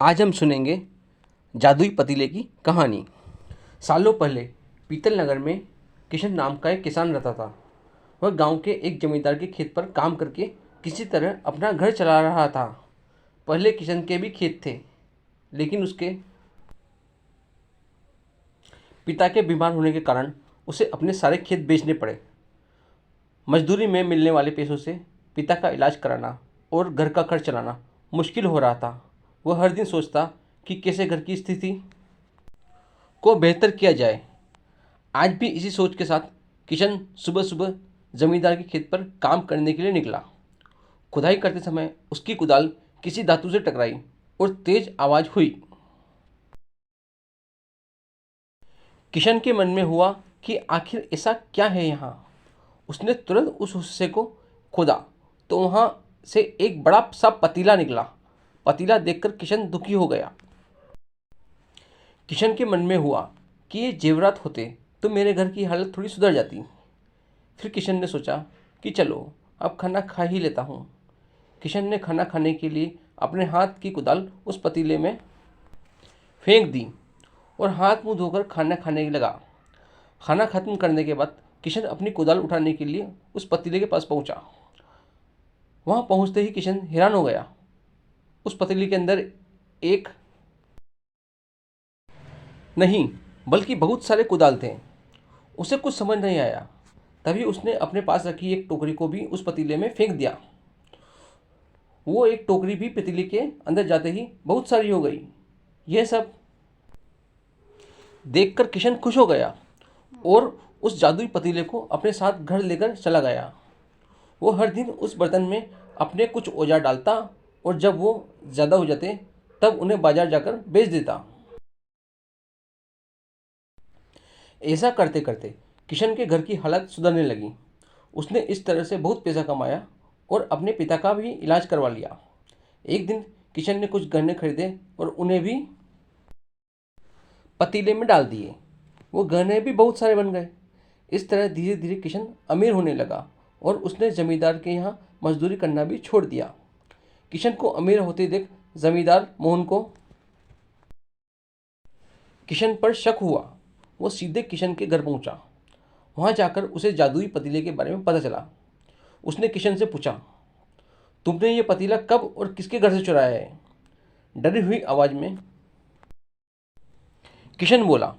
आज हम सुनेंगे जादुई पतीले की कहानी। सालों पहले पीतल नगर में किशन नाम का एक किसान रहता था। वह गांव के एक जमींदार के खेत पर काम करके किसी तरह अपना घर चला रहा था। पहले किशन के भी खेत थे, लेकिन उसके पिता के बीमार होने के कारण उसे अपने सारे खेत बेचने पड़े। मजदूरी में मिलने वाले पैसों से पिता का इलाज कराना और घर का खर्च चलाना मुश्किल हो रहा था। वह हर दिन सोचता कि कैसे घर की स्थिति को बेहतर किया जाए। आज भी इसी सोच के साथ किशन सुबह सुबह जमींदार के खेत पर काम करने के लिए निकला। खुदाई करते समय उसकी कुदाल किसी धातु से टकराई और तेज आवाज हुई। किशन के मन में हुआ कि आखिर ऐसा क्या है यहाँ। उसने तुरंत उस हिस्से को खोदा तो वहाँ से एक बड़ा सा पतीला निकला। पतीला देखकर किशन दुखी हो गया। किशन के मन में हुआ कि ये जेवरात होते तो मेरे घर की हालत थोड़ी सुधर जाती। फिर किशन ने सोचा कि चलो अब खाना खा ही लेता हूँ। किशन ने खाना खाने के लिए अपने हाथ की कुदाल उस पतीले में फेंक दी और हाथ मुंह धोकर खाना खाने लगा। खाना खत्म करने के बाद किशन अपनी कुदाल उठाने के लिए उस पतीले के पास पहुंचा। वहां पहुंचते ही किशन हैरान हो गया। उस पतीले के अंदर एक नहीं बल्कि बहुत सारे कुदाल थे। उसे कुछ समझ नहीं आया। तभी उसने अपने पास रखी एक टोकरी को भी उस पतीले में फेंक दिया। वो एक टोकरी भी पतीले के अंदर जाते ही बहुत सारी हो गई। यह सब देखकर किशन खुश हो गया और उस जादुई पतीले को अपने साथ घर लेकर चला गया। वो हर दिन उस बर्तन में अपने कुछ औजार डालता और जब वो ज़्यादा हो जाते तब उन्हें बाजार जाकर बेच देता। ऐसा करते करते किशन के घर की हालत सुधरने लगी। उसने इस तरह से बहुत पैसा कमाया और अपने पिता का भी इलाज करवा लिया। एक दिन किशन ने कुछ गहने खरीदे और उन्हें भी पतीले में डाल दिए। वो गहने भी बहुत सारे बन गए। इस तरह धीरे धीरे किशन अमीर होने लगा और उसने जमींदार के यहाँ मजदूरी करना भी छोड़ दिया। किशन को अमीर होते देख जमींदार मोहन को किशन पर शक हुआ। वो सीधे किशन के घर पहुंचा। वहां जाकर उसे जादुई पतीले के बारे में पता चला। उसने किशन से पूछा, तुमने ये पतीला कब और किसके घर से चुराया है? डरी हुई आवाज में किशन बोला,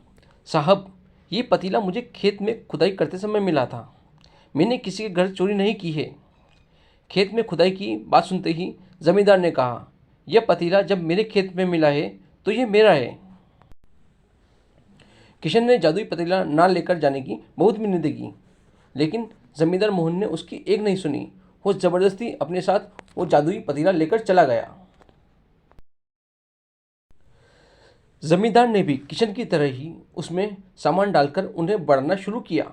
साहब ये पतीला मुझे खेत में खुदाई करते समय मिला था। मैंने किसी के घर चोरी नहीं की है। खेत में खुदाई की बात सुनते ही जमींदार ने कहा, यह पतीला जब मेरे खेत में मिला है तो यह मेरा है। किशन ने जादुई पतीला ना लेकर जाने की बहुत मिन्नतें की, लेकिन जमींदार मोहन ने उसकी एक नहीं सुनी। वो जबरदस्ती अपने साथ वो जादुई पतीला लेकर चला गया। जमींदार ने भी किशन की तरह ही उसमें सामान डालकर उन्हें बढ़ाना शुरू किया।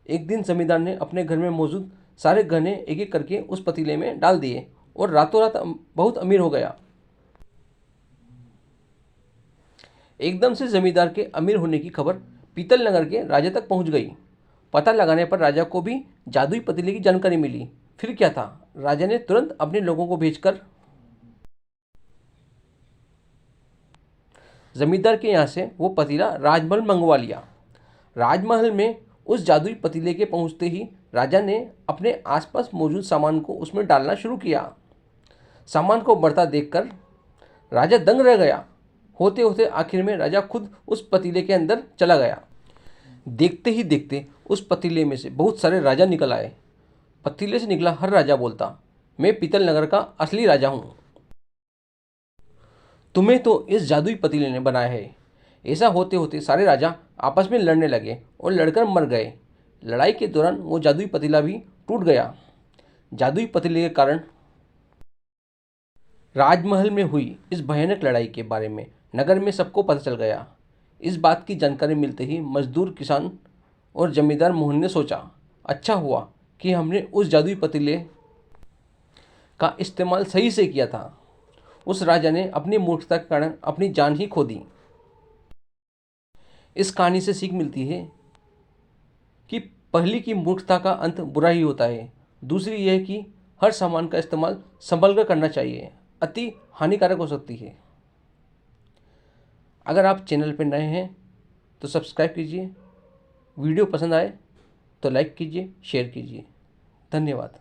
एक दिन जमींदार ने अपने घर में मौजूद सारे गहने एक एक करके उस पतीले में डाल दिए और रातों रात बहुत अमीर हो गया। एकदम से जमींदार के अमीर होने की खबर पीतल नगर के राजा तक पहुंच गई। पता लगाने पर राजा को भी जादुई पतीले की जानकारी मिली। फिर क्या था, राजा ने तुरंत अपने लोगों को भेजकर जमींदार के यहाँ से वो पतीला राजमहल मंगवा लिया। राजमहल में उस जादुई पतीले के पहुंचते ही राजा ने अपने आसपास मौजूद सामान को उसमें डालना शुरू किया। सामान को बढ़ता देखकर राजा दंग रह गया। होते होते आखिर में राजा खुद उस पतीले के अंदर चला गया। देखते ही देखते उस पतीले में से बहुत सारे राजा निकल आए। पतीले से निकला हर राजा बोलता, मैं पीतल नगर का असली राजा हूँ। तुम्हें तो इस जादुई पतीले ने बनाया है। ऐसा होते होते सारे राजा आपस में लड़ने लगे और लड़कर मर गए। लड़ाई के दौरान वो जादुई पतीला भी टूट गया। जादुई पतीले के कारण राजमहल में हुई इस भयानक लड़ाई के बारे में नगर में सबको पता चल गया। इस बात की जानकारी मिलते ही मजदूर, किसान और जमींदार मोहन ने सोचा, अच्छा हुआ कि हमने उस जादुई पतीले का इस्तेमाल सही से किया था। उस राजा ने अपनी मूर्खता के कारण अपनी जान ही खो दी। इस कहानी से सीख मिलती है कि पहली की मूर्खता का अंत बुरा ही होता है। दूसरी यह कि हर सामान का इस्तेमाल संभल कर करना चाहिए, अति हानिकारक हो सकती है। अगर आप चैनल पर नए हैं तो सब्सक्राइब कीजिए, वीडियो पसंद आए तो लाइक कीजिए, शेयर कीजिए। धन्यवाद।